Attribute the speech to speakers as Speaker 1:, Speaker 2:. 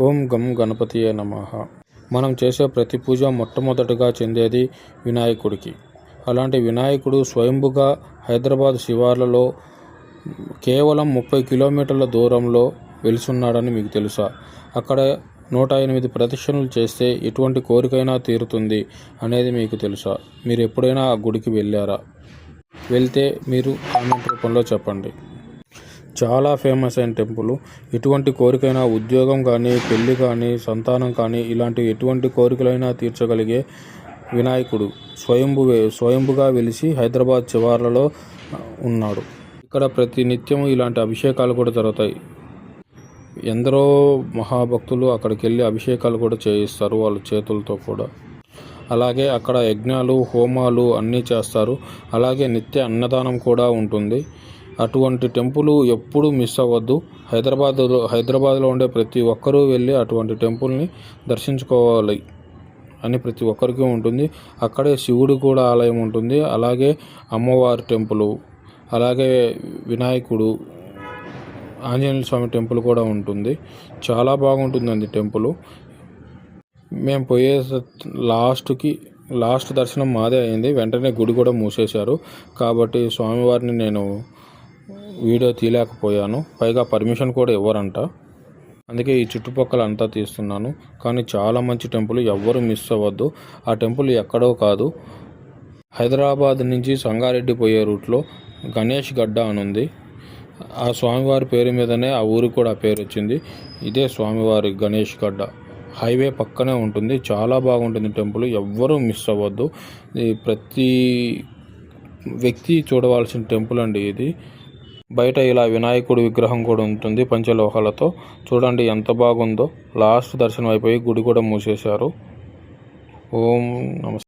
Speaker 1: ఓం గం గణపతియే నమః. మనం చేసే ప్రతి పూజ మొట్టమొదటగా చెందేది వినాయకుడికి. అలాంటి వినాయకుడు స్వయంభుగా హైదరాబాద్ శివార్లలో కేవలం 30 కిలోమీటర్ల దూరంలో వెలిసున్నాడని మీకు తెలుసా? అక్కడ 108 ప్రదక్షిణలు చేస్తే ఎటువంటి కోరికైనా తీరుతుంది అనేది మీకు తెలుసా? మీరు ఎప్పుడైనా ఆ గుడికి వెళ్ళారా? వెళ్తే మీరు కామెంట్ రూపంలో చెప్పండి. చాలా ఫేమస్ అయిన టెంపుల్. ఎటువంటి కోరికైనా, ఉద్యోగం కానీ, పెళ్ళి కానీ, సంతానం కానీ, ఇలాంటి ఎటువంటి కోరికలైనా తీర్చగలిగే వినాయకుడు స్వయంభుగా వెలిసి హైదరాబాద్ శివార్లలో ఉన్నాడు. ఇక్కడ ప్రతి నిత్యము ఇలాంటి అభిషేకాలు కూడా జరుగుతాయి. ఎందరో మహాభక్తులు అక్కడికి వెళ్ళి అభిషేకాలు కూడా చేయిస్తారు వాళ్ళ చేతులతో కూడా. అలాగే అక్కడ యజ్ఞాలు, హోమాలు అన్నీ చేస్తారు. అలాగే నిత్య అన్నదానం కూడా ఉంటుంది. అటువంటి టెంపుల్ ఎప్పుడూ మిస్ అవ్వద్దు. హైదరాబాద్లో ఉండే ప్రతి ఒక్కరూ వెళ్ళి అటువంటి టెంపుల్ని దర్శించుకోవాలి అని ప్రతి ఒక్కరికి ఉంటుంది. అక్కడే శివుడు కూడా ఆలయం ఉంటుంది. అలాగే అమ్మవారి టెంపుల్, అలాగే వినాయకుడు, ఆంజనేయ స్వామి టెంపుల్ కూడా ఉంటుంది. చాలా బాగుంటుందండి టెంపుల్. మేము పోయే లాస్ట్ దర్శనం మాదే అయింది. వెంటనే గుడి కూడా మూసేశారు. కాబట్టి స్వామివారిని నేను వీడియో తీయలేకపోయాను. పైగా పర్మిషన్ కూడా ఇవ్వరంట. అందుకే ఈ చుట్టుపక్కల అంతా తీస్తున్నాను. కానీ చాలా మంచి టెంపుల్, ఎవ్వరూ మిస్ అవ్వద్దు. ఆ టెంపుల్ ఎక్కడో కాదు, హైదరాబాద్ నుంచి సంగారెడ్డి పోయే రూట్లో గణేష్ గడ్డ అని ఉంది. ఆ స్వామివారి పేరు మీదనే ఆ ఊరికి కూడా పేరు వచ్చింది. ఇదే స్వామివారి గణేష్ గడ్డ. హైవే పక్కనే ఉంటుంది. చాలా బాగుంటుంది టెంపుల్. ఎవ్వరూ మిస్ అవ్వద్దు. ప్రతి వ్యక్తి చూడవలసిన టెంపుల్ అండి ఇది. బయట ఇలా వినాయకుడి విగ్రహం కూడా ఉంటుంది పంచలోహాలతో. చూడండి ఎంత బాగుందో. లాస్ట్ దర్శనం అయిపోయి గుడి కూడా మూసేశారు. ఓం నమస్తే.